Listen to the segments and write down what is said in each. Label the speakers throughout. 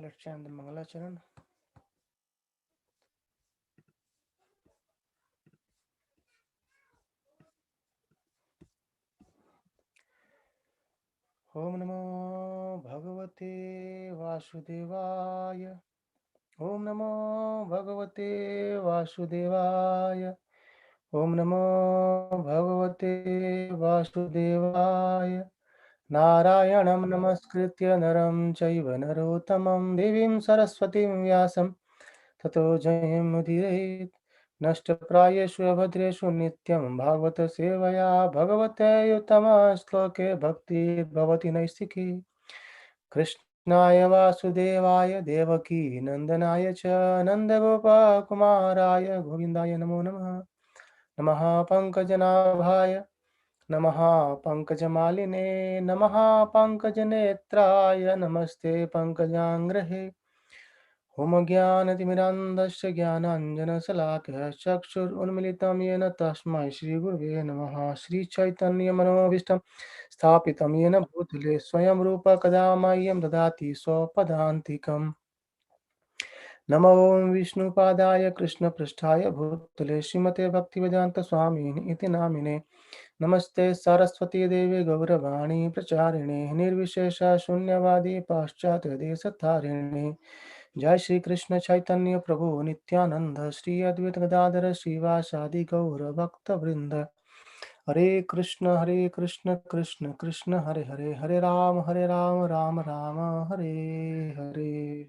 Speaker 1: Let's chant the Mangala Charan. Om Namo Bhagavate Vasudevaya. Om Namo Bhagavate Vasudevaya. Om Namo Bhagavate Vasudevaya. Narayanam Namaskritya Naram Chaiva Narottamam Devim Saraswatim Vyasam Tato Jayam Mudiret Nashtaprayeshu Abhadreshu Nityam Bhagavata Sevaya Bhagavate Uttama Shloke Bhakti Bhavati Naistiki Krishnaya Vasudevaya Devaki Nandanaya Cha Nandagopa Kumaraya Govindaya Namo Namaha Namaha Pankajanabhaya Namaha Pankajamaline Namaha Pankajanetraya Namaste Pankajangrahe Om Jnanatimirandasya Jnananjana Salakaya Chakshur Unmilitam Yena Tasmai Shri Gurave Namaha Shri Chaitanya Manobishtam Sthapitam Yena Bhutale Swayam Rupa Kadamayam Dadati Swapadantikam Namo Vishnu Padaya Krishna Prasthaya Bhutale Srimate Bhaktivedanta Swamini Iti Namine Namaste Saraswati Devi Gauravani Pracharine Nirvishesha Shunyavadi Paschatya Desatarine Jai Shri Krishna Chaitanya Prabhu Nityananda Shri Advaita Gadadhara Srivasadi Gaura Bhakta Vrinda Hare Krishna Krishna Krishna Hare Hare Hare Ram Ram Rama Hare Hare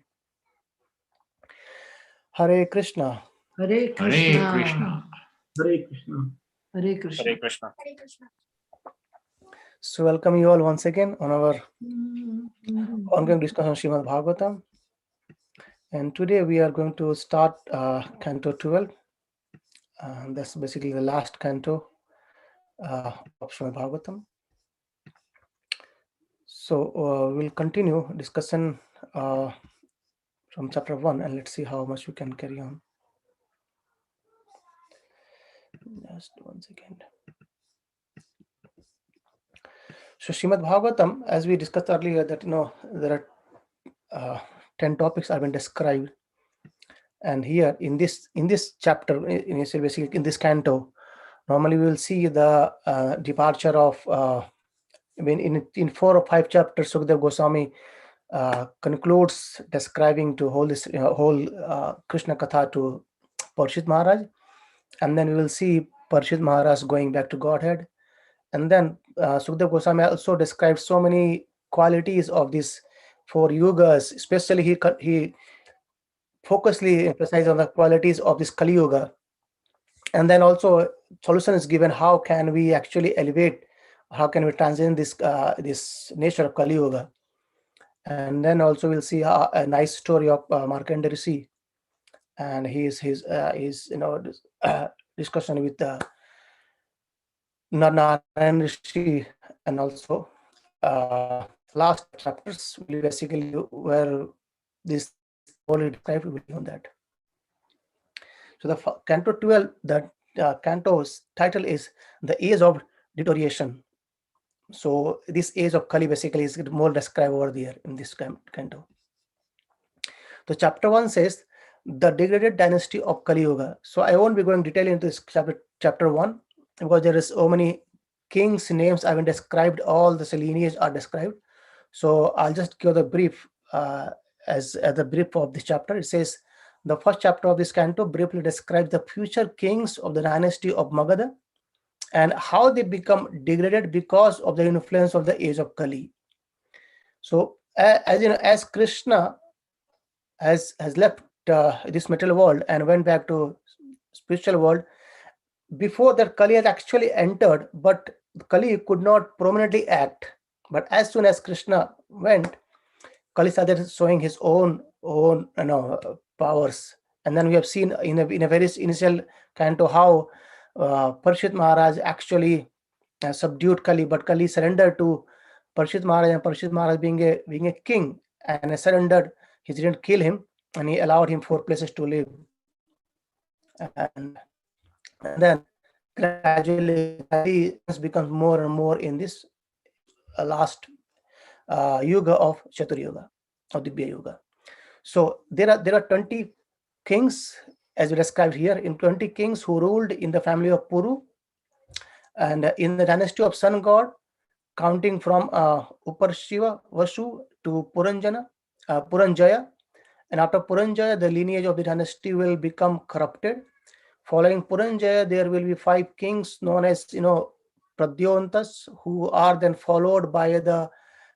Speaker 1: Hare Krishna
Speaker 2: Hare Krishna.
Speaker 3: Hare Krishna.
Speaker 2: Hare Krishna.
Speaker 4: Hare Krishna.
Speaker 1: So welcome you all once again on our ongoing discussion on Śrīmad-Bhāgavatam. And today we are going to start Canto 12. That's basically the last canto of Śrīmad-Bhāgavatam. So we'll continue discussion from chapter 1 and let's see how much we can carry on. Just one second. So Śrīmad-Bhāgavatam, as we discussed earlier, that there are 10 topics have been described, and here in this chapter, initially basically in this canto, normally we will see the departure of in 4 or 5 chapters. Sukadeva Gosvāmī concludes describing to whole Krishna Katha to Parīkṣit Maharaj, and then we will see Parīkṣit Maharaj going back to Godhead, and then Sukadeva Gosvāmī also describes so many qualities of these 4 yugas. Especially he focusedly emphasizes on the qualities of this Kali-yuga, and then also solution is given how can we actually elevate, how can we transcend this nature of Kali-yuga. And then also we'll see a nice story of Mārkaṇḍeya Ṛṣi and his discussion with Narayana Ṛṣi, and also last chapters will basically where this whole described will be on that. So the Canto 12, the canto's title is The Age of Deterioration. So this age of Kali basically is more described over there in this canto. So chapter 1 says the degraded dynasty of Kali-yuga. So I won't be going detail into this chapter 1 because there is so many kings' names have been described, all the lineages are described. So I'll just give the brief as the brief of this chapter. It says the first chapter of this canto briefly describes the future kings of the dynasty of Magadha and how they become degraded because of the influence of the age of Kali. So as Krishna has left this material world and went back to spiritual world, before that Kali had actually entered, but Kali could not prominently act. But as soon as Krishna went, Kali started showing his own powers. And then we have seen in a very initial canto how Parīkṣit Maharaj actually subdued Kali, but Kali surrendered to Parīkṣit Maharaj, and Parīkṣit Maharaj being a king and surrendered he didn't kill him, and he allowed him 4 places to live. And then gradually Kali becomes more and more in this last yuga of Chatur Yuga, or Dibya Yuga. So there are 20 kings, as we described here, in 20 kings who ruled in the family of Puru, and in the dynasty of sun god, counting from Uparshiva Vasu to Puranjaya, and after Puranjaya, the lineage of the dynasty will become corrupted. Following Puranjaya, there will be 5 kings known as Pradyontas, who are then followed by the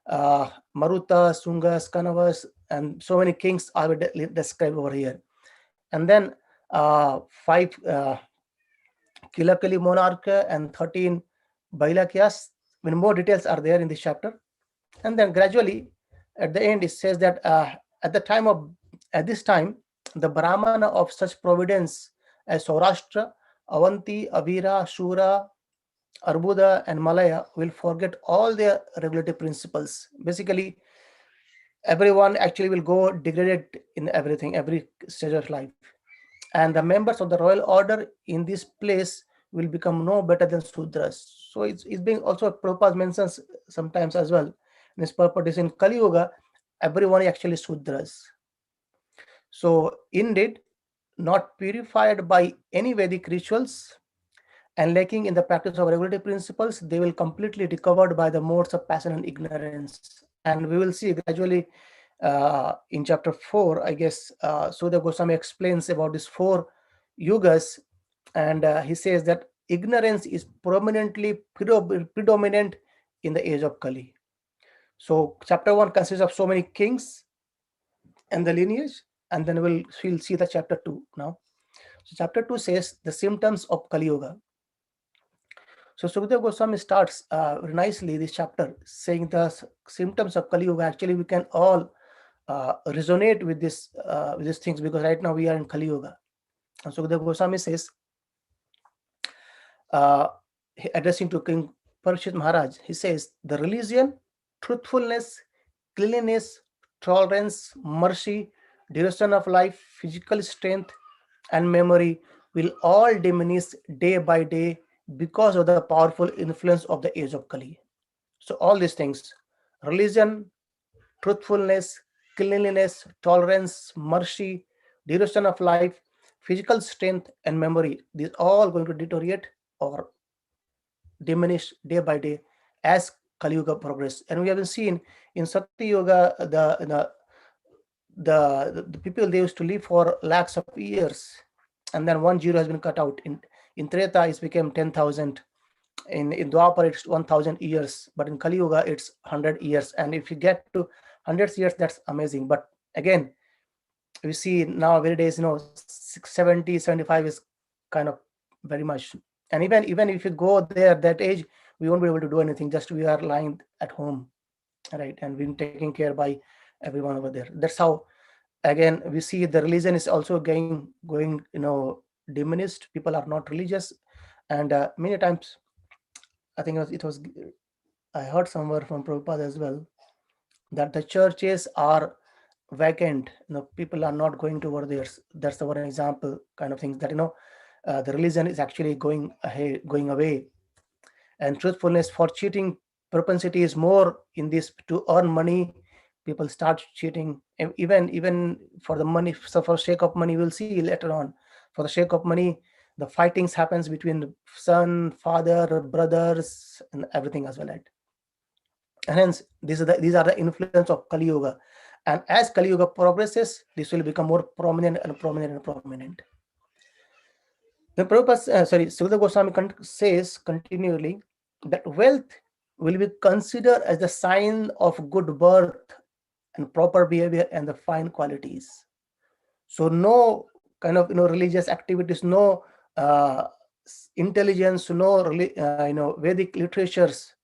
Speaker 1: Maruta, Sungas, Kanavas, and so many kings are described over here. And then 5 Kilakali monarch and 13 Bailakyas. More details are there in this chapter. And then gradually, at the end, it says that at this time, the Brahmana of such providence as Saurashtra, Avanti, Avira, Shura, Arbuda, and Malaya will forget all their regulative principles. Basically, everyone actually will go degraded in everything, every stage of life. And the members of the royal order in this place will become no better than Sudras. So it's being also Prabhupada mentions sometimes as well. In his purpose in Kali-yuga, everyone is actually Sudras. So indeed, not purified by any Vedic rituals and lacking in the practice of regulative principles, they will completely be covered by the modes of passion and ignorance. And we will see gradually in chapter 4, I guess, Sūta Gosvāmī explains about these 4 yugas, and he says that ignorance is predominant in the age of Kali. So chapter 1 consists of so many kings and the lineage, and then we'll see the chapter 2 now. So chapter 2 says the symptoms of Kali Yuga. So Sūta Gosvāmī starts very nicely this chapter saying the symptoms of Kali Yuga. Actually, we can all resonate with these things, because right now we are in Kali Yuga. And Sūta Gosvāmī says, addressing to King Parīkṣit Maharaj, he says, the religion, truthfulness, cleanliness, tolerance, mercy, duration of life, physical strength, and memory will all diminish day by day because of the powerful influence of the age of Kali. So all these things, religion, truthfulness, cleanliness, tolerance, mercy, duration of life, physical strength, and memory, these all going to deteriorate or diminish day by day as Kali Yuga progress. And we have been seen in Sati Yuga, the people, they used to live for lakhs of years, and then 1 zero has been cut out. In Treta, it became 10,000. In Dwapar, it's 1,000 years, but in Kali Yuga, it's 100 years. And if you get to 100 years, that's amazing. But again, we see nowadays, 70, 75 is kind of very much. And even if you go there, that age, we won't be able to do anything. Just we are lying at home, right? And being taken care by everyone over there. That's how, again, we see the religion is also going diminished. People are not religious. And many times, I think I heard somewhere from Prabhupada as well, that the churches are vacant. People are not going to over there. That's the one example kind of things that, the religion is actually going away. And truthfulness, for cheating propensity is more in this. To earn money, people start cheating, even for the money. So for sake of money, we'll see later on, for the sake of money, the fightings happens between son, father, brothers, and everything as well. Right? And hence, these are the influence of Kali Yuga. And as Kali Yuga progresses, this will become more prominent and prominent and prominent. The Prabhupada, Sūta Gosvāmī says continually that wealth will be considered as the sign of good birth and proper behavior and the fine qualities. So no kind of religious activities, no intelligence, no Vedic literatures,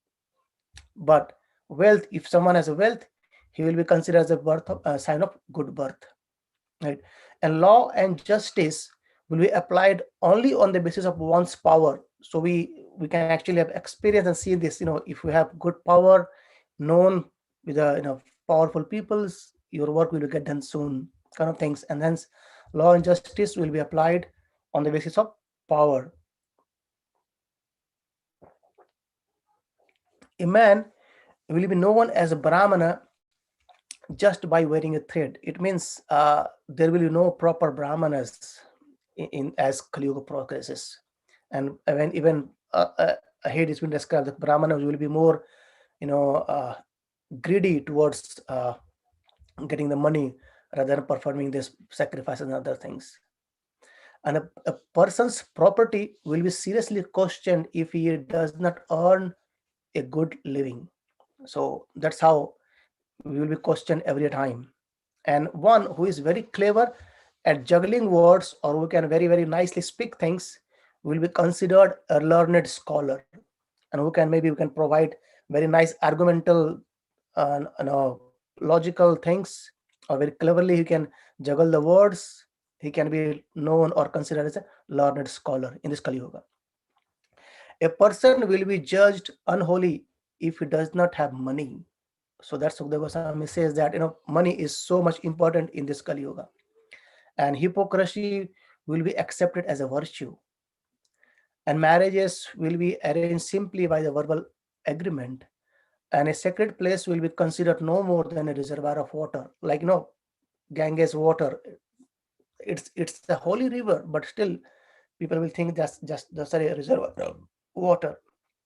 Speaker 1: but wealth. If someone has a wealth, he will be considered as a sign of good birth, right? And law and justice will be applied only on the basis of one's power. So we can actually have experience and see this. If we have good power, known with the powerful peoples, your work will get done soon, kind of things. And hence law and justice will be applied on the basis of power. A man will be known as a Brahmana just by wearing a thread. It means there will be no proper Brahmanas in as Kali-yuga progresses. And when even ahead it's been described that Brahmanas will be more, greedy towards getting the money rather than performing this sacrifices and other things. And a person's property will be seriously questioned if he does not earn a good living. So that's how we will be questioned every time. And one who is very clever at juggling words or who can very, very nicely speak things will be considered a learned scholar, and who can provide very nice argumental, logical things, or very cleverly he can juggle the words. He can be known or considered as a learned scholar in this Kali Yuga. A person will be judged unholy if he does not have money. So that's Sūta Gosvāmī says that money is so much important in this Kali Yuga, and hypocrisy will be accepted as a virtue, and marriages will be arranged simply by the verbal agreement, and a sacred place will be considered no more than a reservoir of water, like Ganges water. It's a holy river, but still people will think that's a reservoir of water.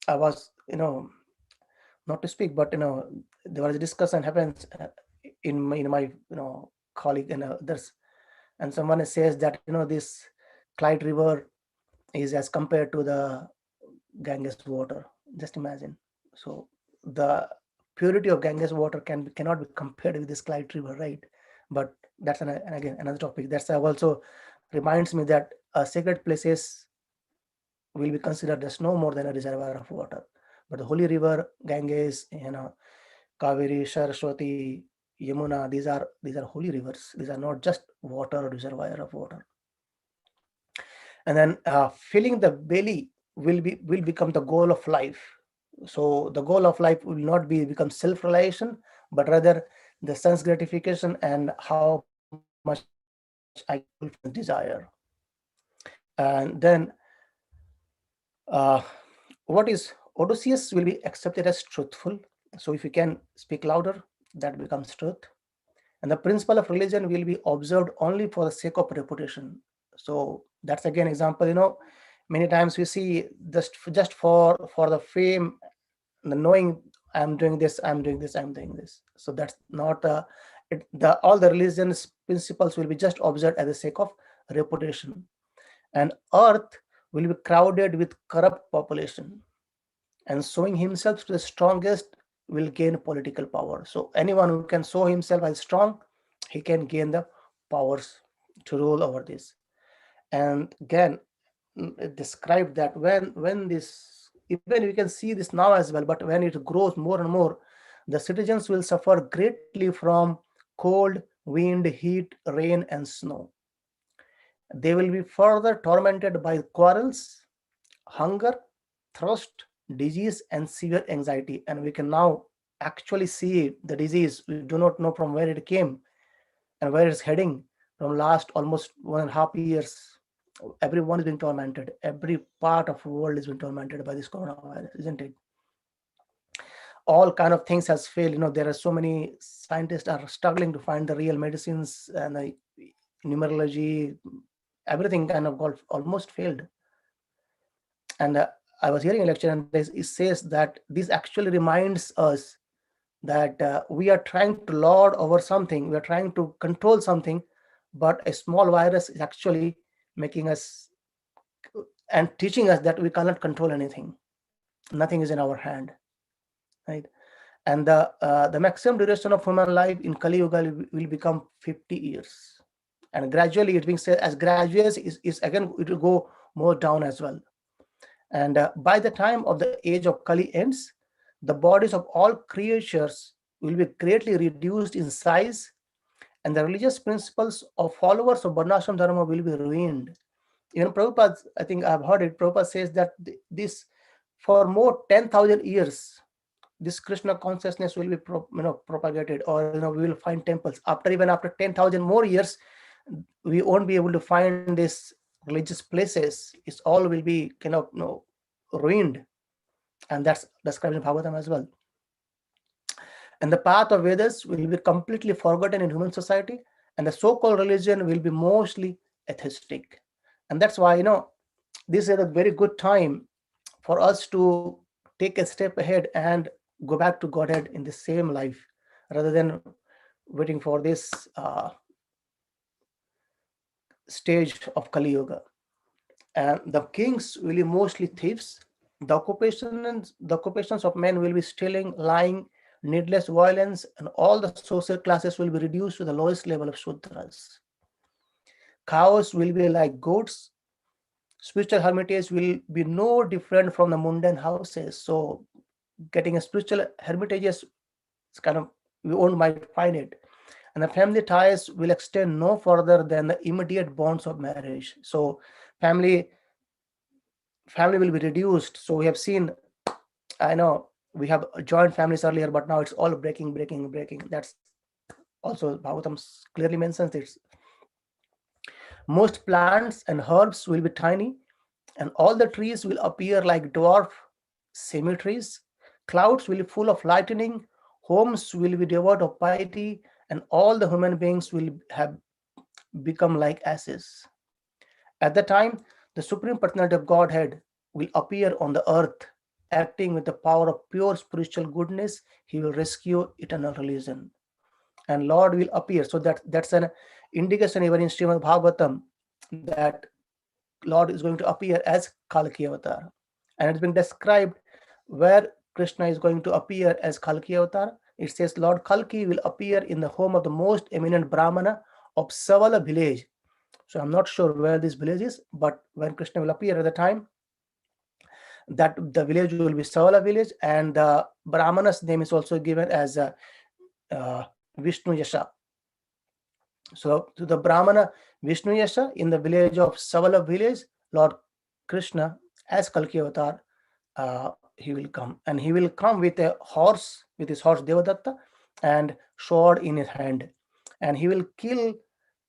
Speaker 1: I was not to speak, but there was a discussion happens in my colleague and others, and someone says that this Clyde River is as compared to the Ganges water. Just imagine. So the purity of Ganges water cannot be compared with this Clyde River, right? But that's again another topic. That's also reminds me that sacred places will be considered as no more than a reservoir of water. But the holy river, Ganges, Kaveri, Saraswati, Yamuna, these are holy rivers. These are not just water or reservoir of water. And then filling the belly will become the goal of life. So the goal of life will not become self-realization, but rather the sense gratification and how much I fulfill desire. And then what is Odysseus will be accepted as truthful. So if you can speak louder, that becomes truth. And the principle of religion will be observed only for the sake of reputation. So that's again example. Many times we see just for the fame, the knowing I'm doing this. So that's not all the religions principles will be just observed at the sake of reputation. And earth will be crowded with corrupt population, and showing himself to the strongest will gain political power. So anyone who can show himself as strong, he can gain the powers to rule over this. And again, it described that when this, even we can see this now as well, but when it grows more and more, the citizens will suffer greatly from cold, wind, heat, rain, and snow. They will be further tormented by quarrels, hunger, thirst, disease, and severe anxiety. And we can now actually see the disease. We do not know from where it came and where it's heading. From last almost 1.5 years, everyone is being tormented. Every part of the world is being tormented by this coronavirus, isn't it? All kind of things has failed. There are so many scientists are struggling to find the real medicines, and the numerology, everything kind of got almost failed. And I was hearing a lecture, and it says that this actually reminds us that we are trying to lord over something, we are trying to control something, but a small virus is actually making us and teaching us that we cannot control anything. Nothing is in our hand, right? And the maximum duration of human life in Kali Yuga will become 50 years. And gradually it's being said as graduates is again, it will go more down as well. And by the time of the age of Kali ends, the bodies of all creatures will be greatly reduced in size, and the religious principles of followers of Varnashram Dharma will be ruined. Even Prabhupada, I think I've heard it, Prabhupada says that this for more 10,000 years, this Krishna consciousness will be propagated, or we will find temples. Even after 10,000 more years, we won't be able to find these religious places. It's all will be ruined, and that's described in Bhagavatam as well. And the path of Vedas will be completely forgotten in human society, and the so-called religion will be mostly atheistic. And that's why this is a very good time for us to take a step ahead and go back to Godhead in the same life, rather than waiting for this stage of Kali-yuga. And the kings will be mostly thieves. The occupations of men will be stealing, lying, needless violence, and all the social classes will be reduced to the lowest level of Shudras. Cows will be like goats. Spiritual hermitage will be no different from the mundane houses. So getting a spiritual hermitage is we won't might find it. And the family ties will extend no further than the immediate bonds of marriage. So family will be reduced. So we have seen, I know we have joint families earlier, but now it's all breaking. That's also Bhagavatam clearly mentions this. Most plants and herbs will be tiny, and all the trees will appear like dwarf cemeteries. Clouds will be full of lightning. Homes will be devoid of piety, and all the human beings will have become like ashes. At the time, the Supreme Personality of Godhead will appear on the earth, acting with the power of pure spiritual goodness. He will rescue eternal religion, and Lord will appear. So that's an indication even in Śrīmad-Bhāgavatam that Lord is going to appear as Kalki avatar, and it's been described where Krishna is going to appear as Kalki avatar. It says Lord Kalki will appear in the home of the most eminent Brahmana of Savala village. So I'm not sure where this village is, but when Krishna will appear at the time, that the village will be Savala village, and the Brahmana's name is also given as Vishnu Yasha. So to the Brahmana Vishnu Yasha in the village of Savala village, Lord Krishna as Kalki avatar, he will come, and he will come with a horse, with his horse Devadatta, and sword in his hand, and he will kill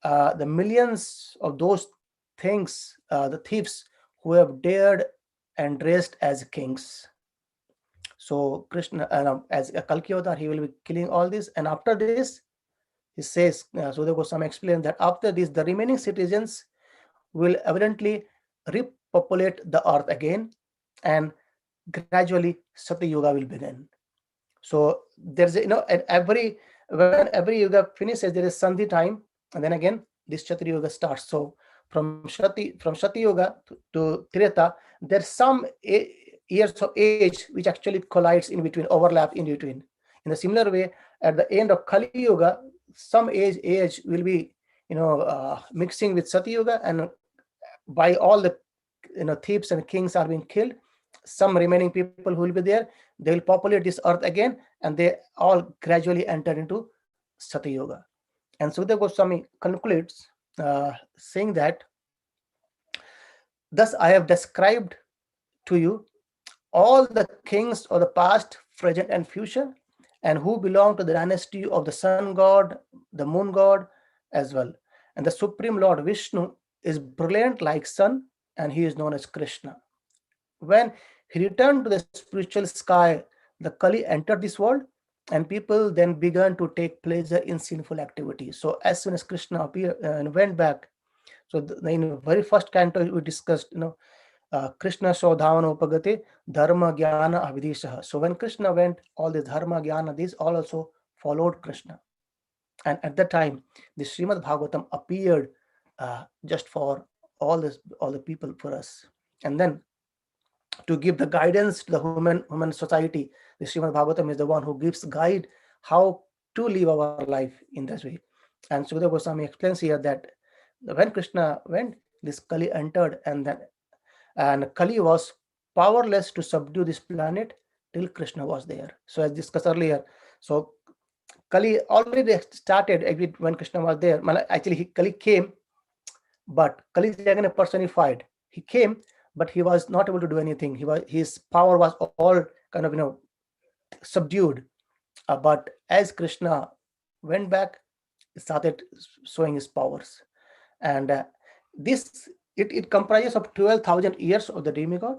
Speaker 1: the millions of those things, the thieves who have dared and dressed as kings. So Krishna, as a Kalki avatar, he will be killing all this, and after this, he says, Sūta Gosvāmī explained that after this, the remaining citizens will evidently repopulate the earth again, and gradually Sati Yuga will begin. So there's when every yuga finishes, there is Sandhi time, and then again this Sati Yuga starts. So from Sati Yuga to Treta, there's some years of age which actually collides in between, overlap in between. In a similar way, at the end of Kali Yuga, some age will be mixing with Sati Yuga, and by all the thieves and kings are being killed, some remaining people who will be there, they will populate this earth again, and they all gradually enter into Sati Yuga. And Sūta Gosvāmī concludes saying that, thus I have described to you all the kings of the past, present, and future, and who belong to the dynasty of the sun god, the moon god as well. And the Supreme Lord Vishnu is brilliant like sun, and he is known as Krishna. When he returned to the spiritual sky, the Kali entered this world, and people then began to take pleasure in sinful activities. So as soon as Krishna appeared and went back, so in the very first canto we discussed, Krishna Shodhavana Upagate Dharma Jnana Avidishaha. So when Krishna went, all the Dharma Jnana, these all also followed Krishna. And at that time, the Śrīmad-Bhāgavatam appeared just for all the people, for us. And then to give the guidance to the human society, the Śrīmad-Bhāgavatam is the one who gives guide how to live our life in this way. And Sūta Gosvāmī explains here that when Krishna went, this Kali entered, and Kali was powerless to subdue this planet till Krishna was there. So as discussed earlier, so Kali already started when Krishna was there. Actually, Kali came, but Kali is again personified. He came, but he was not able to do anything. His power was all kind of subdued. But as Krishna went back, he started showing his powers. And it comprises of 12,000 years of the demigod.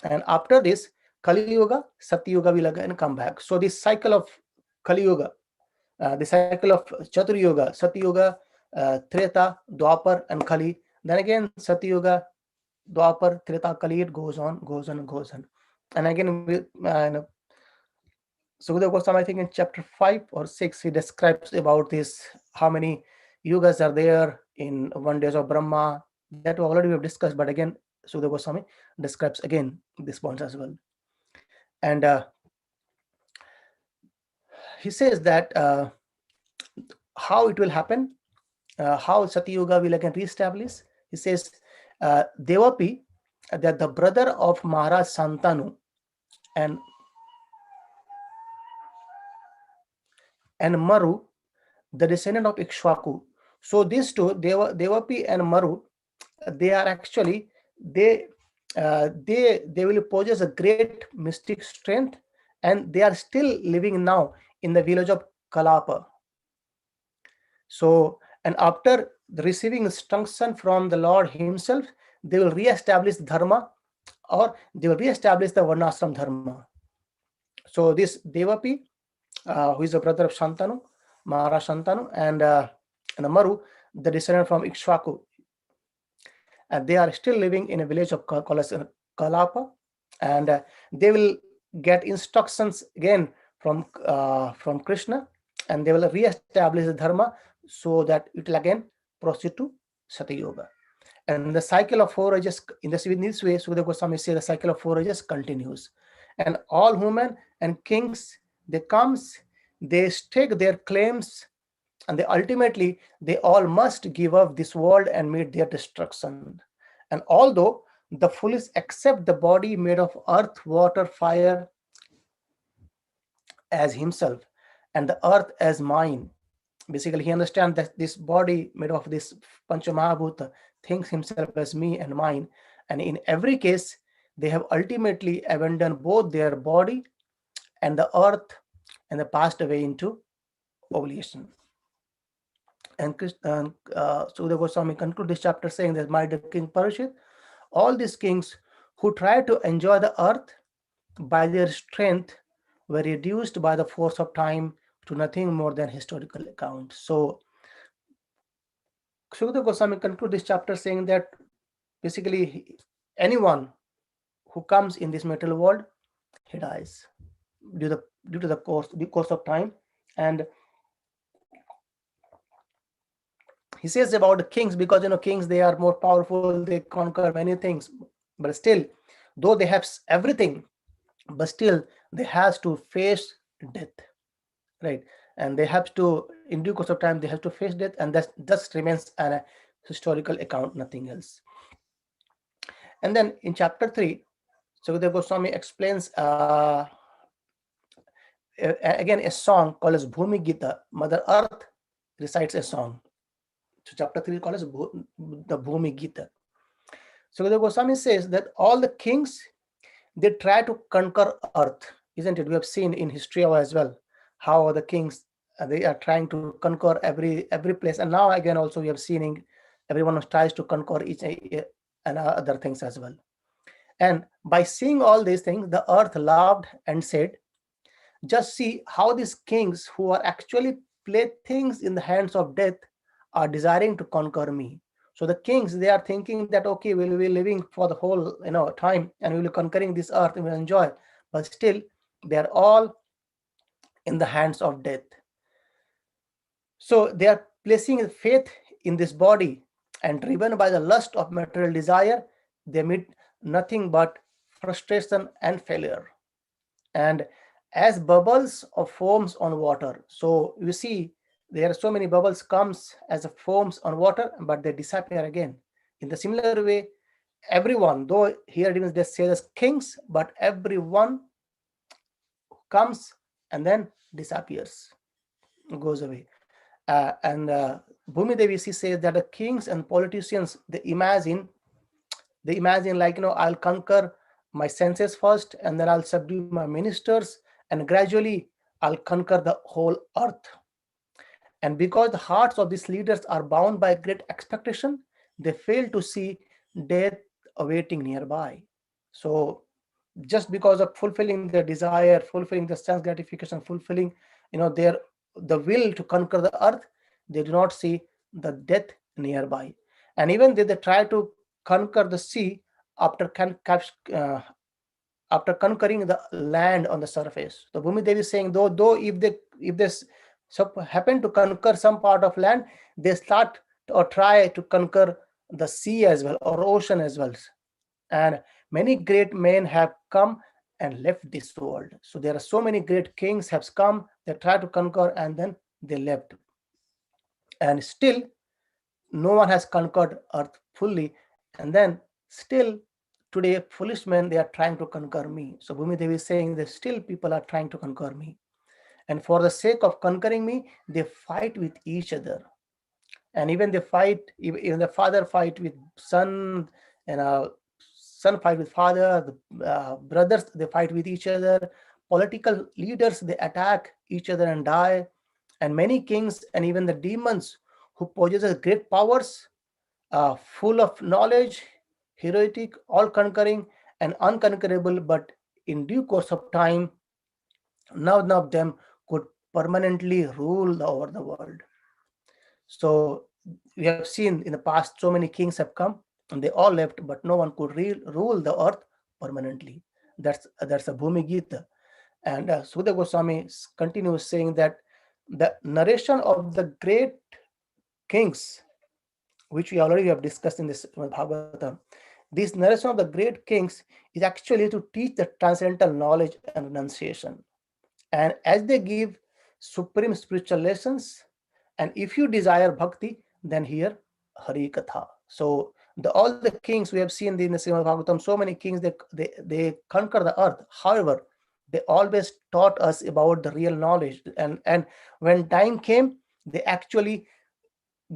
Speaker 1: And after this, Kali-yuga, Sati Yuga will again come back. So this cycle of Kali-yuga, the cycle of Chatur-yuga, Sati Yuga, Treta, Dwapar, and Kali. Then again, Sati Yuga, Dwapar, Treta, Kali, it goes on. And again, Sūta Gosvāmī, I think in chapter 5 or 6, he describes about this, how many yugas are there in 1 days of Brahma. That already we have discussed, but again, Sūta Gosvāmī describes again this point as well. And he says that how it will happen, how Sati Yuga will again reestablish. He says, Devapi, that the brother of Maharaj Santanu, and Maru, the descendant of Ikshvaku. So these two, Devapi and Maru, they are actually, they will possess a great mystic strength, and they are still living now in the village of Kalapa. So, and after receiving instruction from the Lord himself, they will re-establish Dharma, or they will re-establish the Varnashram Dharma. So this Devapi, who is the brother of Shantanu, Maharaj Shantanu, and Maru, the descendant from Ikshvaku, and they are still living in a village of Kalapa, and they will get instructions again from Krishna, and they will re-establish the Dharma so that it will again proceed to Sati Yuga. And the cycle of 4 ages, in this way, Sūta Gosvāmī says the cycle of 4 ages continues. And all women and kings, they stake their claims, and ultimately they all must give up this world and meet their destruction. And although the foolish accept the body made of earth, water, fire as himself, and the earth as mine, basically he understands that this body made of this Panchamahabhuta thinks himself as me and mine, and in every case they have ultimately abandoned both their body and the earth, and they passed away into oblivion. And Sūta Gosvāmī concludes this chapter saying that, my dear King Parīkṣit, all these kings who tried to enjoy the earth by their strength were reduced by the force of time to nothing more than historical account. So Sūta Gosvāmī concludes this chapter saying that basically anyone who comes in this material world, he dies due to the course of time. And he says about the kings, because kings, they are more powerful, they conquer many things, but still, though they have everything, but still they have to face death, right? And they have to, in due course of time, they have to face death, and that just remains a historical account, nothing else. And then in chapter 3, Sūta Gosvāmī explains again a song called as Bhumi Gita. Mother Earth recites a song. So chapter 3 is called as the Bhumi Gita. Sūta Gosvāmī says that all the kings, they try to conquer earth, isn't it? We have seen in history as well how the kings, they are trying to conquer every place, and now again also we have seen everyone tries to conquer each and other things as well. And by seeing all these things, the earth laughed and said, just see how these kings who are actually playthings in the hands of death are desiring to conquer me. So the kings, they are thinking that, okay, we will be living for the whole time, and we will be conquering this earth and we will enjoy, but still they are all in the hands of death. So they are placing faith in this body, and driven by the lust of material desire, they meet nothing but frustration and failure. And as bubbles of foams on water, so you see there are so many bubbles comes as a foams on water, but they disappear again. In the similar way, everyone, though here it they say as kings, but everyone comes and then disappears, goes away. And Bhumi Devi says that the kings and politicians, they imagine like, I'll conquer my senses first, and then I'll subdue my ministers, and gradually I'll conquer the whole earth. And because the hearts of these leaders are bound by great expectation, they fail to see death awaiting nearby. So just because of fulfilling their desire, fulfilling the sense gratification, fulfilling, the will to conquer the earth, they do not see the death nearby. And even they try to conquer the sea after after conquering the land on the surface. The Bhumi Devi is saying, though if they happen to conquer some part of land, they start or try to conquer the sea as well, or ocean as well. And many great men have come and left this world. So there are so many great kings have come, they try to conquer, and then they left. And still, no one has conquered earth fully. And then still, today, foolish men, they are trying to conquer me. So Bhumi Devi is saying that still people are trying to conquer me. And for the sake of conquering me, they fight with each other. And even they fight, even the father fight with son, and son fight with father, the brothers, they fight with each other. Political leaders, they attack each other and die. And many kings and even the demons who possess great powers, full of knowledge, heroic, all conquering and unconquerable, but in due course of time, none of them could permanently rule over the world. So we have seen in the past so many kings have come and they all left, but no one could rule the earth permanently. That's a Bhumi Gita. And Sūta Gosvāmī continues saying that the narration of the great kings, which we already have discussed in this Bhagavatam, this narration of the great kings is actually to teach the transcendental knowledge and renunciation. And as they give supreme spiritual lessons, and if you desire bhakti, then hear Hari Katha. So all the kings we have seen in the Śrīmad-Bhāgavatam, so many kings, they conquer the earth. However, they always taught us about the real knowledge. And when time came, they actually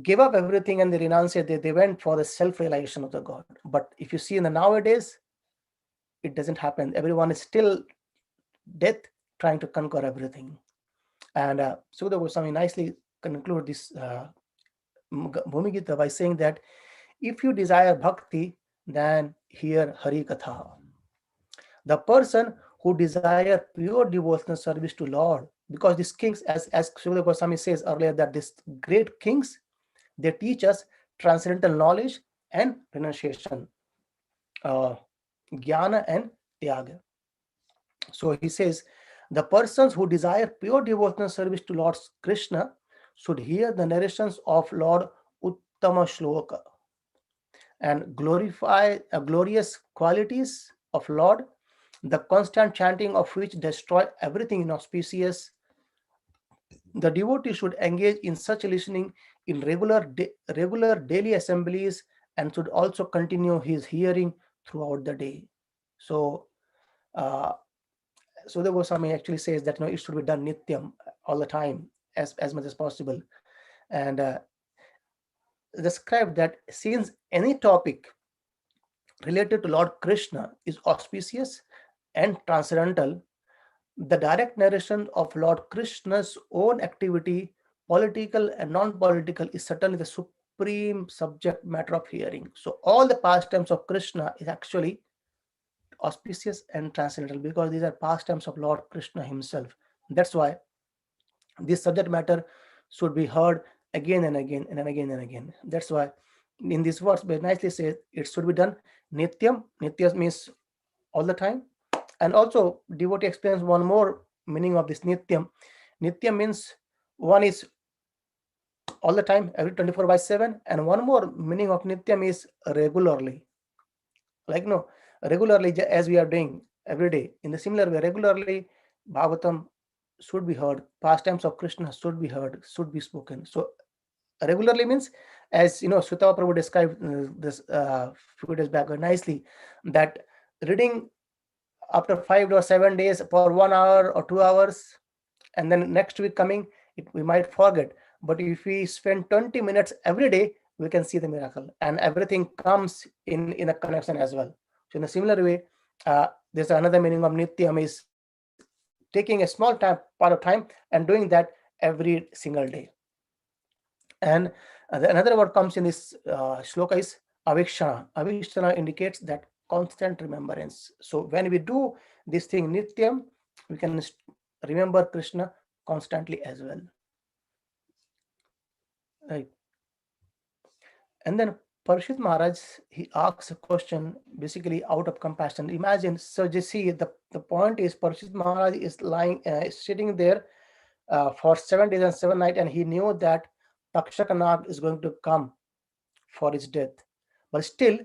Speaker 1: gave up everything and they renunciated. They went for the self-realization of the God. But if you see in the nowadays, it doesn't happen. Everyone is still death, trying to conquer everything. And Sūta Gosvāmī nicely conclude this Bhumi Gita by saying that if you desire bhakti, then hear Hari Katha. The person who desire pure devotional service to Lord, because these kings, as Sūta Gosvāmī says earlier, that these great kings, they teach us transcendental knowledge and renunciation, jnana and tyaga. So he says, the persons who desire pure devotional service to Lord Krishna should hear the narrations of Lord Uttama Shloka and glorify glorious qualities of Lord, the constant chanting of which destroy everything inauspicious. The devotee should engage in such listening in regular daily assemblies and should also continue his hearing throughout the day. So Sūta Gosvāmī actually says that it should be done nityam, all the time, as much as possible. And describe that since any topic related to Lord Krishna is auspicious and transcendental, the direct narration of Lord Krishna's own activity, political and non-political, is certainly the supreme subject matter of hearing. So all the pastimes of Krishna is actually auspicious and transcendental, because these are pastimes of Lord Krishna himself. That's why this subject matter should be heard again and again and again and again. That's why in this verse very nicely says it should be done nityam. Nitya means all the time. And also devotee explains one more meaning of this nityam. Nityam means one is all the time, every 24/7, and one more meaning of nityam is regularly. Like regularly, as we are doing every day. In the similar way, regularly Bhagavatam should be heard, pastimes of Krishna should be heard, should be spoken. So regularly means, as Sutta Prabhu described this few days back nicely, that reading after 5 or 7 days for 1 hour or 2 hours, and then next week coming, we might forget. But if we spend 20 minutes every day, we can see the miracle, and everything comes in a connection as well. So in a similar way, there's another meaning of nityam is taking a small part of time and doing that every single day. And another word comes in this shloka is avikshana. Avikshana indicates that constant remembrance. So when we do this thing nityam, we can remember Krishna constantly as well. Right. And then Parīkṣit Maharaj, he asks a question basically out of compassion. Imagine, so you see, the point is Parīkṣit Maharaj is sitting there for 7 days and 7 nights, and he knew that Takṣaka is going to come for his death. But still,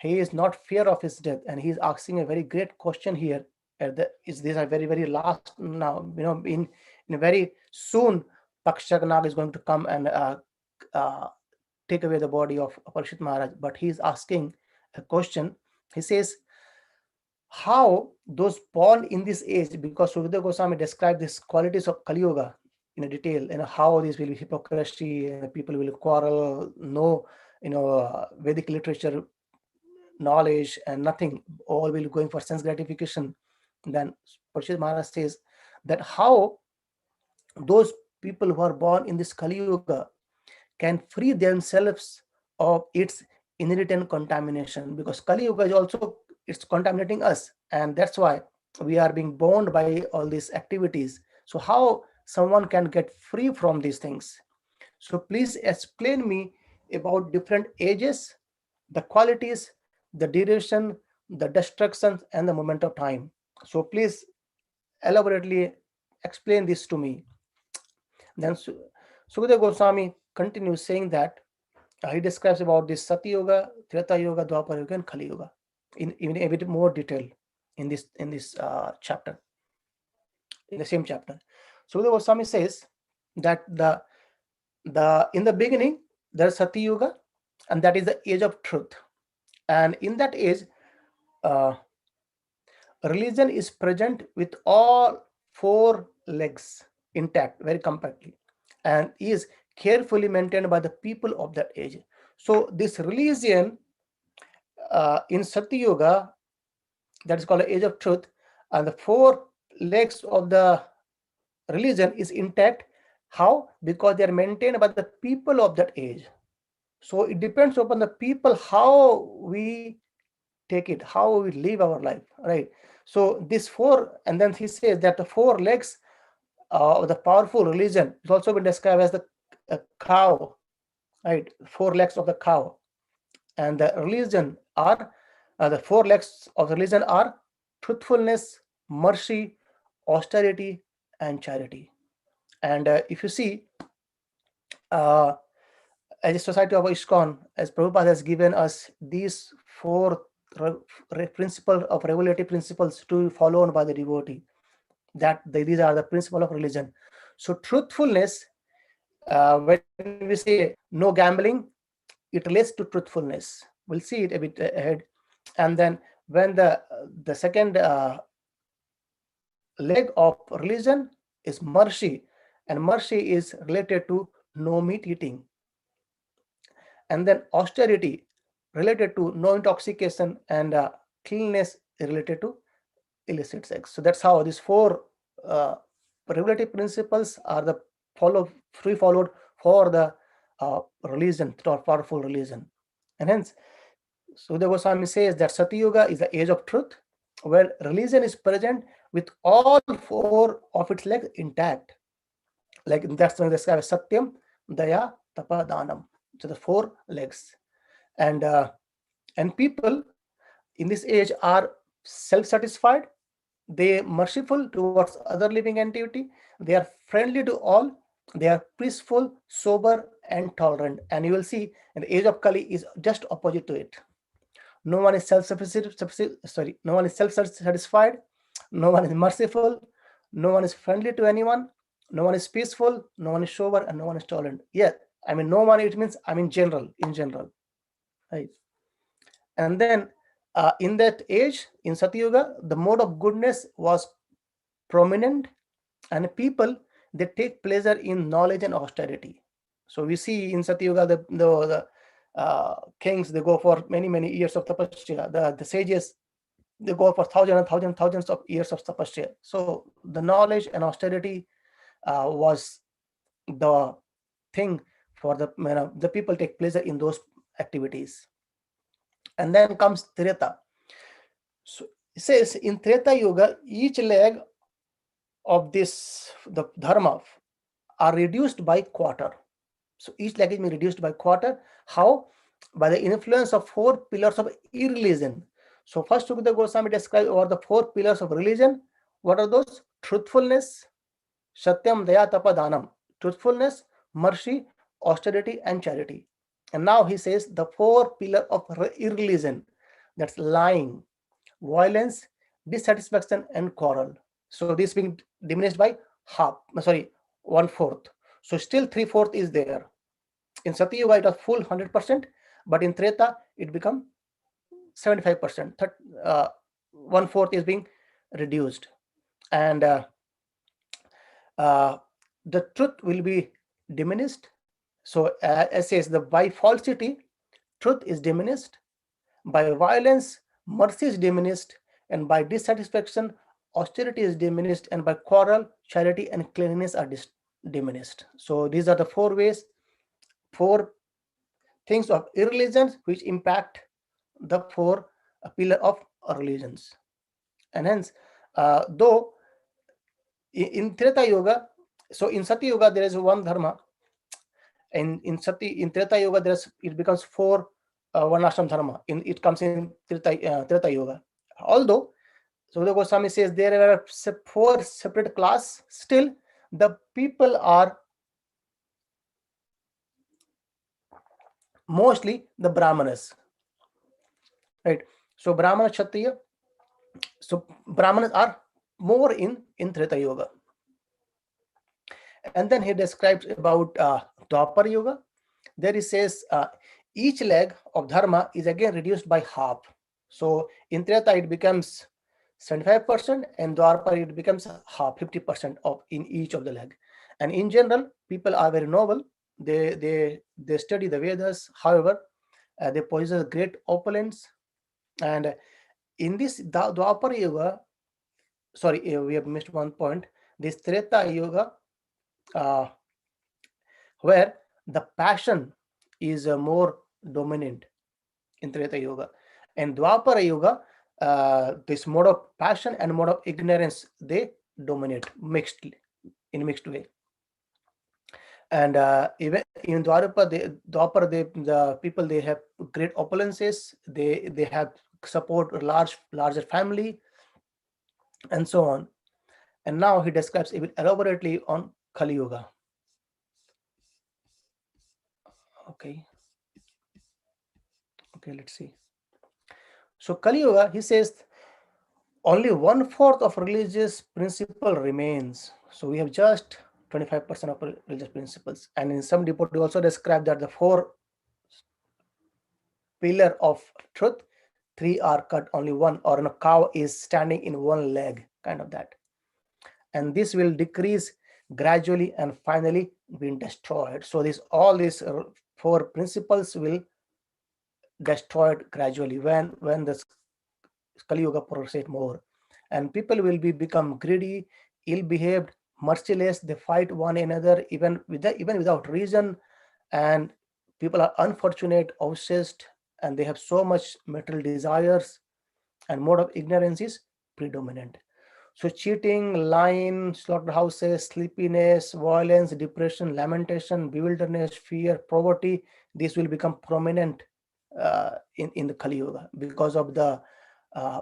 Speaker 1: he is not fear of his death, and he is asking a very great question here. These are very, very last now, in very soon, Takṣaka is going to come and take away the body of Parīkṣit Maharaj. But he is asking a question. He says, how those born in this age, because Sūta Gosvāmī described these qualities of Kali-yuga in a detail, how this will be hypocrisy, and people will quarrel, no, Vedic literature knowledge and nothing, all will going for sense gratification. Then Parīkṣit Maharaj says that how those people who are born in this Kali-yuga can free themselves of its inherent contamination, because Kali-yuga is also, it's contaminating us, and that's why we are being bound by all these activities. So how someone can get free from these things? So please explain me about different ages, the qualities, the duration, the destruction, and the moment of time. So please elaborately explain this to me. Then Sūta Gosvāmī continues saying that he describes about this Sati Yuga, Treta Yuga, Dwapara Yuga, and Kali Yuga in a bit more detail in this chapter, in the same chapter. Sūta Gosvāmī says that in the beginning there's Sati Yuga, and that is the age of truth. And in that age, religion is present with all 4 legs intact, very compactly, and is carefully maintained by the people of that age. So this religion in Sati Yuga, that is called the age of truth, and the 4 legs of the religion is intact. How? Because they are maintained by the people of that age. So it depends upon the people how we take it, how we live our life, right? So this 4, and then he says that the 4 legs of the powerful religion is also been described as the cow, right? 4 legs of the cow. And the religion are, the 4 legs of religion are truthfulness, mercy, austerity, and charity. And if you see, as a society of ISKCON, as Prabhupada has given us these 4 principles of regulative principles to be followed by the devotee, these are the principles of religion. So truthfulness, when we say no gambling, it relates to truthfulness. We'll see it a bit ahead. And then when the second leg of religion is mercy, and mercy is related to no meat eating. And then austerity related to no intoxication, and cleanliness related to illicit sex. So that's how these 4 regulative principles are followed for the religion, or powerful religion. And hence, Sūta Gosvāmī says that Sati Yuga is the age of truth, where religion is present with all 4 of its legs intact. Like that's when they describe Satyam, Daya, Tapa, Dhanam. So the 4 legs. And people in this age are self-satisfied, they are merciful towards other living entity, they are friendly to all, they are peaceful, sober, and tolerant. And you will see in the age of Kali is just opposite to it. No one is no one is self-satisfied, no one is merciful, no one is friendly to anyone, no one is peaceful, no one is sober, and no one is tolerant. Yeah, I mean, no one, it means, I mean, in general, right? And then in that age, in Sati Yuga, the mode of goodness was prominent, and people, they take pleasure in knowledge and austerity. So we see in Sati Yuga, the kings, they go for many years of tapasya. The sages, They go for thousands of years of tapasya. So the knowledge and austerity was the thing for the people take pleasure in those activities. And then comes Treta. So it says in Treta Yuga, each leg of the dharma are reduced by quarter. So each leg is being reduced by quarter. How? By the influence of 4 pillars of irreligion. So first Sūta Gosvāmī describes over the 4 pillars of religion. What are those? Truthfulness, Satyam, Daya, Tapa, Dhanam. Truthfulness, mercy, austerity, and charity. And now he says the 4 pillars of irreligion. That's lying, violence, dissatisfaction, and quarrel. So this being diminished by 1/4. So still 3/4 is there. In Sati Yuga it was full 100%, but in Treta it become 75%. 1/4 is being reduced, and the truth will be diminished. So as says, by falsity, truth is diminished. By violence, mercy is diminished, and by dissatisfaction, austerity is diminished, and by quarrel, charity and cleanliness are diminished. So these are the 4 ways, 4 things of irreligions which impact the 4 pillar of religions. And hence, though in Treta Yuga, so in Sati Yuga there is one dharma, and in Treta Yuga it becomes 4 varnashram dharma. It comes in Treta Yuga. Although Sūta Gosvāmī says there are 4 separate classes, still the people are mostly the Brahmanas, right? So Brahmana, Kshatriya, so Brahmanas are more in Treta Yuga. And then he describes about Dwapara Yuga. There he says each leg of dharma is again reduced by half. So in Treta it becomes 75%, and Dwapara it becomes half, 50% of in each of the leg. And in general, people are very noble. They study the Vedas. However, they possess great opulence. And in this Dwapara Yuga, sorry, we have missed one point. This Treta Yuga, where the passion is more dominant in Treta Yuga, and Dwapara Yuga, this mode of passion and mode of ignorance, they dominate in mixed way. And even in Dwapara, the people, they have great opulences. They have support larger family, and so on. And now he describes even elaborately on Kali-yuga. Okay, let's see. So Kali-yuga, he says, only 1/4 of religious principle remains. So we have just 25% of religious principles. And in some devotees also describe that the 4 pillar of truth, 3 are cut, only 1, or a cow is standing in 1 leg, kind of that. And this will decrease gradually and finally being destroyed. So all these 4 principles will destroyed gradually when the Kali-yuga progresses more, and people will become greedy, ill-behaved, merciless. They fight one another even without reason, and people are unfortunate, obsessed, and they have so much material desires, and mode of ignorance is predominant. So cheating, lying, slaughterhouses, sleepiness, violence, depression, lamentation, bewilderness, fear, poverty, this will become prominent in the Kali-yuga because of the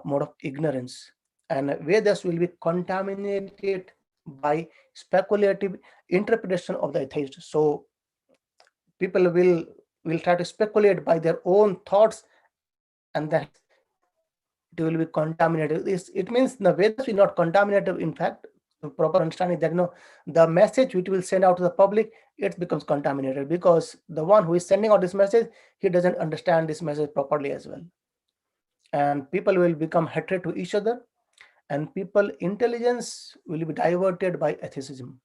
Speaker 1: mode of ignorance. And Vedas will be contaminated by speculative interpretation of the atheist. So people will try to speculate by their own thoughts, and then it will be contaminated. It means the Vedas will not contaminated. In fact, the proper understanding that the message which will send out to the public, it becomes contaminated because the one who is sending out this message, he doesn't understand this message properly as well. And people will become hatred to each other, and people intelligence will be diverted by atheism,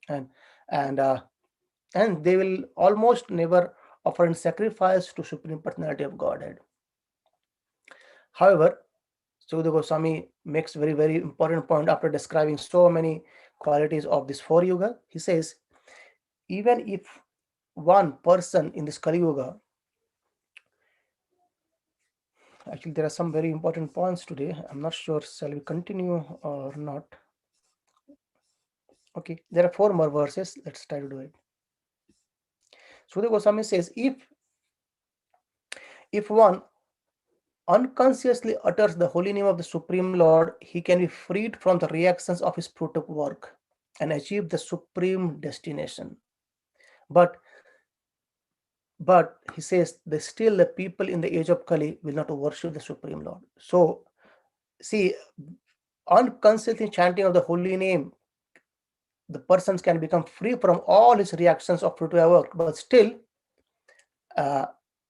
Speaker 1: and they will almost never offer in sacrifice to Supreme Personality of Godhead. However, Sūta Gosvāmī makes very, very important point after describing so many qualities of this 4-yuga. He says, even if one person in this Kali-yuga, actually there are some very important points today. I'm not sure, shall we continue or not? Okay, there are 4 more verses. Let's try to do it. Sūta Gosvāmī says, if one unconsciously utters the holy name of the Supreme Lord, he can be freed from the reactions of his fruitive work and achieve the supreme destination. But he says that still the people in the age of Kali will not worship the Supreme Lord. So see, unconsciously chanting of the holy name, the persons can become free from all his reactions of fruitive work, but still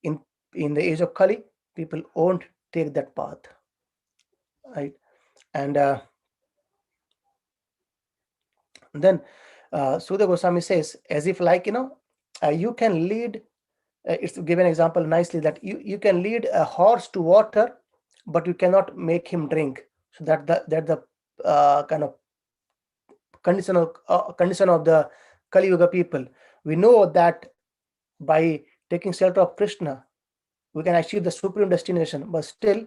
Speaker 1: in the age of Kali, people won't take that path, right? And then Sūta Gosvāmī says, as if like, you can lead, it's given an example nicely that you can lead a horse to water, but you cannot make him drink. So that the kind of condition of the Kali Yuga people. We know that by taking shelter of Krishna, we can achieve the supreme destination, but still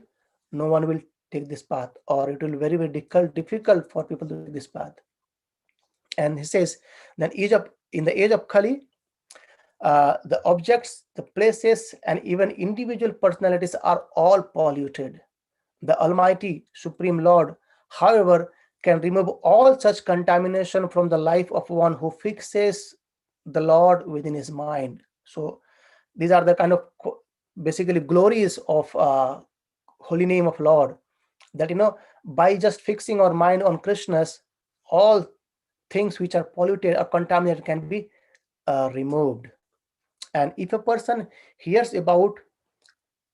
Speaker 1: no one will take this path, or it will be very, very difficult for people to take this path. And he says that in the age of Kali, the objects, the places, and even individual personalities are all polluted. The Almighty Supreme Lord, however, can remove all such contamination from the life of one who fixes the Lord within his mind. So these are the kind of basically glories of holy name of Lord, that by just fixing our mind on Krishna's, all things which are polluted or contaminated can be removed. And if a person hears about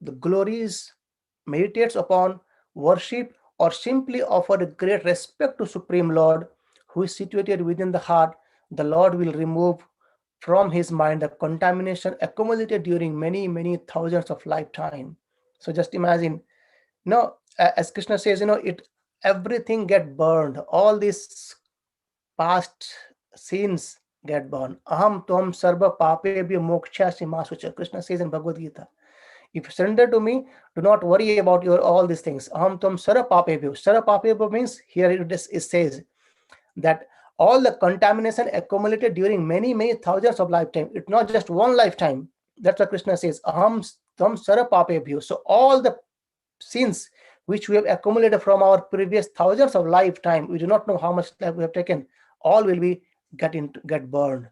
Speaker 1: the glories, meditates upon, worship, or simply offer a great respect to Supreme Lord, who is situated within the heart, the Lord will remove from his mind the contamination accumulated during many, many thousands of lifetime. So just imagine, as Krishna says, everything get burned. All these past sins get burned. Aham tvam sarva papebhyo mokshasya ma sucha. Krishna says in Bhagavad Gita, if you surrender to me, do not worry about your all these things. Aham tvam sarva papebhyo. Sarva papebhyo means, here it says that all the contamination accumulated during many, many thousands of lifetime. It's not just one lifetime. That's what Krishna says. Aham tvam sarva papebhyo. So all the sins which we have accumulated from our previous thousands of lifetime, we do not know how much life we have taken, all will be get burned,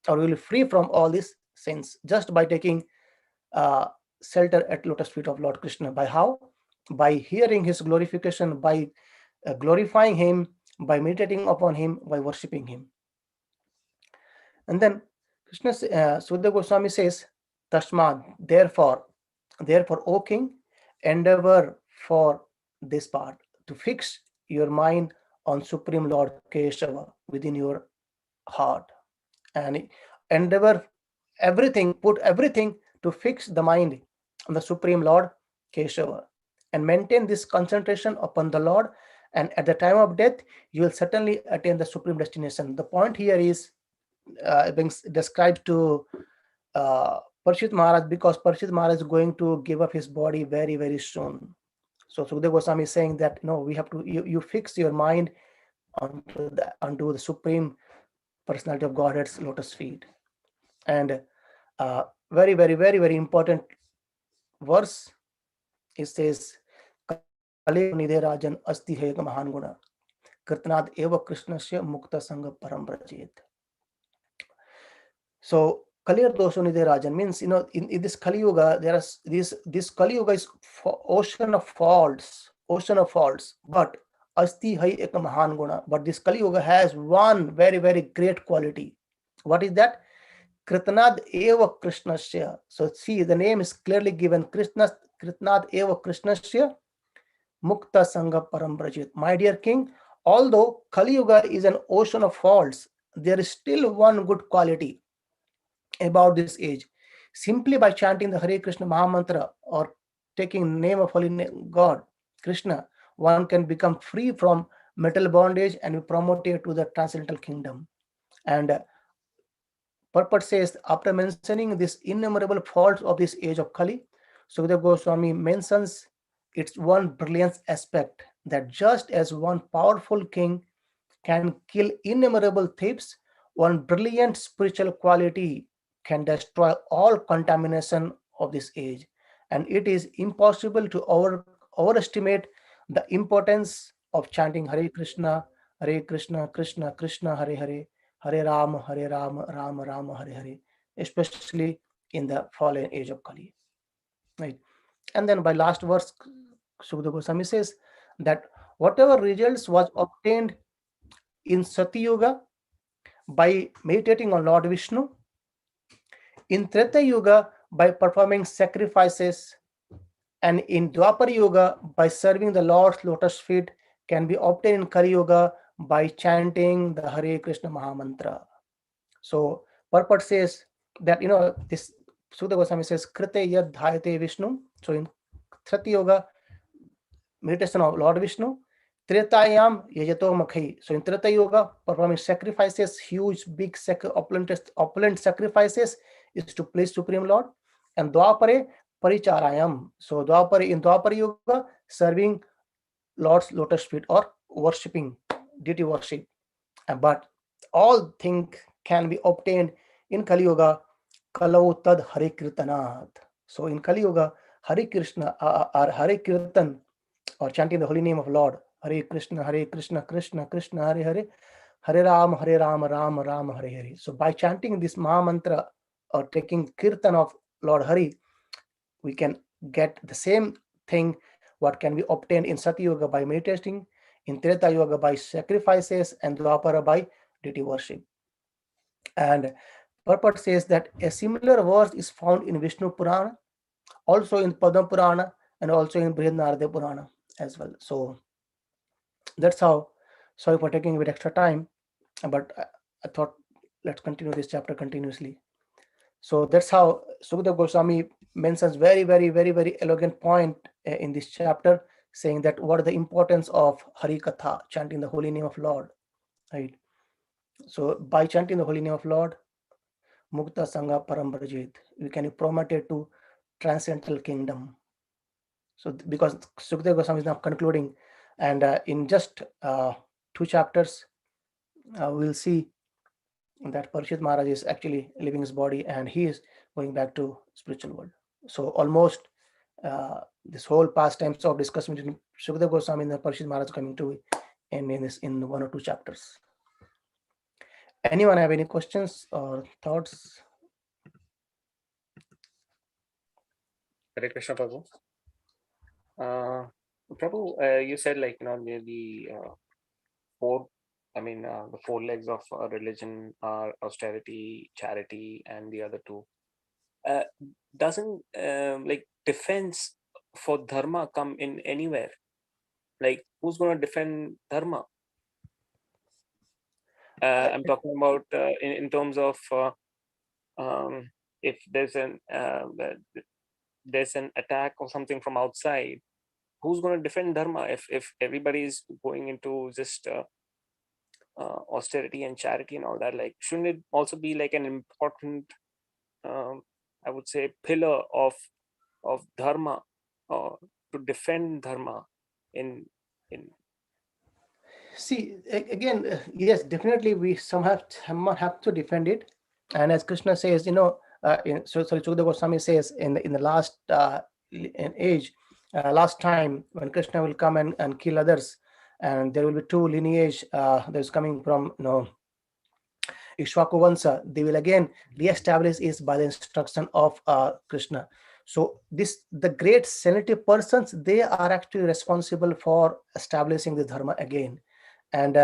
Speaker 1: or will be free from all these sins just by taking shelter at lotus feet of Lord Krishna. By how? By hearing his glorification, by glorifying him, by meditating upon him, by worshipping him. And then Krishna, Sūta Gosvāmī says, Tashmad, therefore, O king, endeavor for this part, to fix your mind on Supreme Lord Keshava within your heart, and endeavor put everything to fix the mind on the Supreme Lord Keshava, and maintain this concentration upon the Lord, and at the time of death you will certainly attain the supreme destination. The point here is being described to Parīkṣit Maharaj, because Parīkṣit Maharaj is going to give up his body very, very soon. So Sūta Gosvāmī is saying that we have to you fix your mind onto the supreme personality of Godhead's lotus feet. And very, very, very, very important verse, it says, Kali-yuga rajan asti hai mahan guna kirtanad eva krishnasya mukta sangha param brajet. So Kali-yuga rajan means, in this Kali-yuga, there is this Kali-yuga is ocean of faults, but asti hai ek mahan guna. But this Kali-yuga has one very, very great quality. What is that? Kritanad eva krishnasya. So see, the name is clearly given. Kritanad eva krishnasya mukta sangha param brajet. My dear king, although Kali-yuga is an ocean of faults, there is still one good quality about this age. Simply by chanting the Hare Krishna Mahamantra or taking name of holy God Krishna, one can become free from metal bondage and be promoted to the transcendental kingdom. And purport says, after mentioning these innumerable faults of this age of Kali, Śukadeva Gosvāmī mentions its one brilliant aspect, that just as one powerful king can kill innumerable thieves, one brilliant spiritual quality can destroy all contamination of this age. And it is impossible to overestimate the importance of chanting Hare Krishna, Krishna Krishna, Hare Hare, Hare Rama, Rama Rama, Hare Hare, especially in the fallen age of Kali. Right. And then by last verse, Śukadeva Gosvāmī says that whatever results was obtained in Sati Yuga by meditating on Lord Vishnu, in Treta Yuga by performing sacrifices, and in Dwapara Yuga by serving the Lord's lotus feet, can be obtained in Kali Yuga by chanting the Hare Krishna Mahamantra. So purport says that, this Sūta Gosvāmī says, Krite yad dhayate Vishnu. So in Treta Yuga, meditation of Lord Vishnu. Tretayam yajato makhai. So in Treta Yuga, performing sacrifices, huge, big, opulent sacrifices, is to please Supreme Lord. And Dwapare paricharayam. So in Dwapara Yuga, serving Lord's lotus feet or worshipping, deity worship. But all things can be obtained in Kali Yuga, Kalau tad Hare Kirtanat. So in Kali Yuga, Hare Krishna or Hare Kirtan, or chanting the holy name of Lord, Hare Krishna, Krishna Krishna, Hare Hare, Hare Rama, Rama Rama, Hare Hare. So by chanting this Mahamantra or taking Kirtan of Lord Hari, we can get the same thing what can be obtained in Sati Yuga by meditating, in Treta Yuga by sacrifices, and Dwapara by deity worship. And purport says that a similar verse is found in Vishnu Purana, also in Padma Purana, and also in Brihadaranyaka Purana as well. So that's how. Sorry for taking a bit extra time, but I thought let's continue this chapter continuously. So that's how Śukadeva Gosvāmī mentions very, very, very, very elegant point in this chapter, saying that what is the importance of Hari Katha, chanting the holy name of Lord, right? So by chanting the holy name of Lord, Mukta Sangha Param Brajit, we can be promoted to transcendental kingdom. So because Śukadeva Gosvāmī is now concluding, and in just 2 chapters, we'll see that Parīkṣit Maharaj is actually leaving his body and he is going back to spiritual world. So almost this whole pastimes of discussion between Śukadeva Gosvāmī and Parīkṣit Maharaj coming to end in 1 or 2 chapters. Anyone have any questions or thoughts?
Speaker 4: Hare Krishna, Prabhu. Prabhu, you said the four legs of religion are austerity, charity, and the other two. Doesn't defense for dharma come in anywhere? Like, who's going to defend dharma? I'm talking about in terms of if there's an attack or something from outside, who's going to defend dharma? If everybody is going into just austerity and charity and all that, shouldn't it also be like an important I would say pillar of dharma, or to defend dharma in
Speaker 1: See, again, yes, definitely we somehow have to defend it. And as Krishna says, Śukadeva Gosvāmī says in the last age, last time when Krishna will come and kill others, and there will be 2 lineage that's coming from Ishwaku Vansa, they will again re-establish is by the instruction of Krishna. So the great sensitive persons, they are actually responsible for establishing the dharma again. And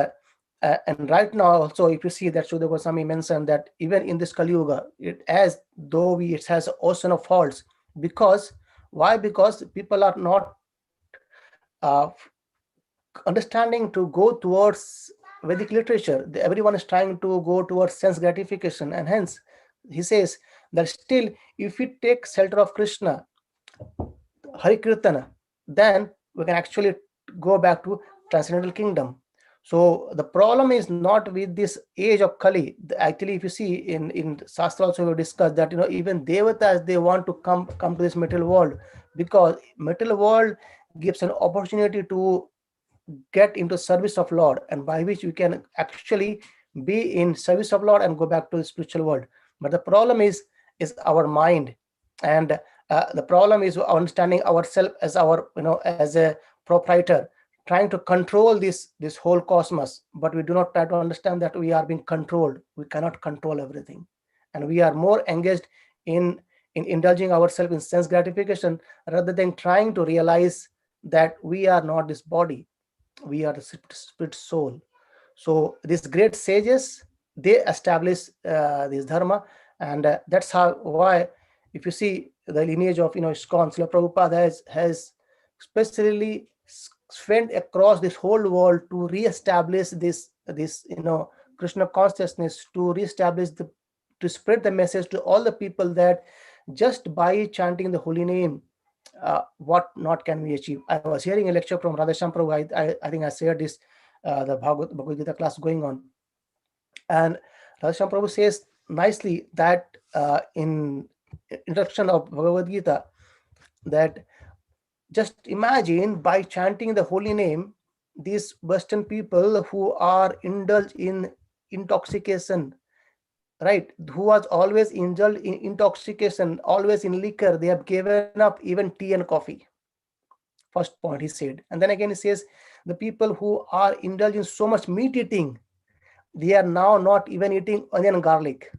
Speaker 1: right now also, if you see that Śukadeva Gosvāmī mentioned that even in this Kali Yuga, it has an ocean of faults. Because why? Because people are not understanding to go towards Vedic literature. Everyone is trying to go towards sense gratification, and hence he says that still, if we take shelter of Krishna, Hari Kirtana, then we can actually go back to transcendental kingdom. So the problem is not with this age of Kali. Actually, if you see in Shastra also we discussed that even devatas, they want to come to this material world, because material world gives an opportunity to get into service of Lord, and by which we can actually be in service of Lord and go back to the spiritual world. But the problem is our mind, and the problem is understanding ourselves as our as a proprietor, trying to control this whole cosmos. But we do not try to understand that we are being controlled. We cannot control everything, and we are more engaged in indulging ourselves in sense gratification rather than trying to realize that we are not this body, we are the spirit soul. So these great sages, they establish this dharma, and that's why if you see the lineage of ISKCON, Srila Prabhupada has especially went across this whole world to re-establish this Krishna consciousness, to re-establish to spread the message to all the people that just by chanting the holy name, what not can we achieve. I was hearing a lecture from Radheshyam Prabhu. I think I shared this, the Bhagavad Gita class going on, and Radheshyam Prabhu says nicely that in introduction of Bhagavad Gita, that just imagine by chanting the holy name, these Western people who are indulged in intoxication, right, who was always indulged in intoxication, always in liquor, they have given up even tea and coffee. First point he said. And then again he says the people who are indulged in so much meat eating, they are now not even eating onion and garlic.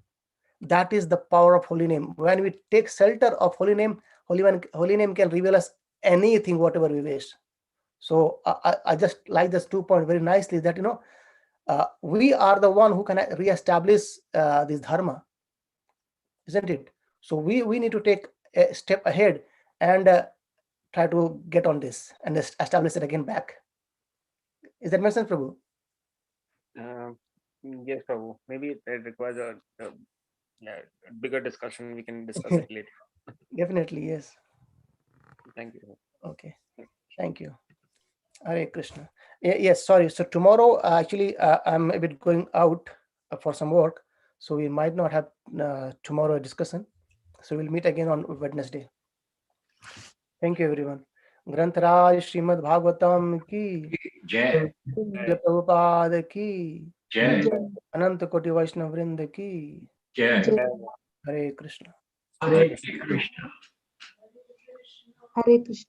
Speaker 1: That is the power of holy name. When we take shelter of holy name, holy name can reveal us anything, whatever we wish. So I just like this 2 point very nicely, that we are the one who can re-establish this dharma, isn't it? So we need to take a step ahead and try to get on this and establish it again back. Is that my sense, Prabhu?
Speaker 4: Yes, Prabhu. Maybe it requires a bigger discussion. We can discuss it later.
Speaker 1: Definitely, yes.
Speaker 4: Thank you.
Speaker 1: Okay, thank you. Hare Krishna. Yes, sorry. So tomorrow, actually, I'm a bit going out for some work, so we might not have tomorrow a discussion. So we'll meet again on Wednesday. Thank you, everyone. Grantaraj Śrīmad-Bhāgavatam ki
Speaker 5: Jai.
Speaker 1: Srila Prabhupada ki
Speaker 5: Jai.
Speaker 1: Ananta Koti Vaishnava Vrinda ki
Speaker 5: Jai.
Speaker 1: Hare Krishna.
Speaker 3: Hare
Speaker 5: Krishna.
Speaker 2: Hare Krishna.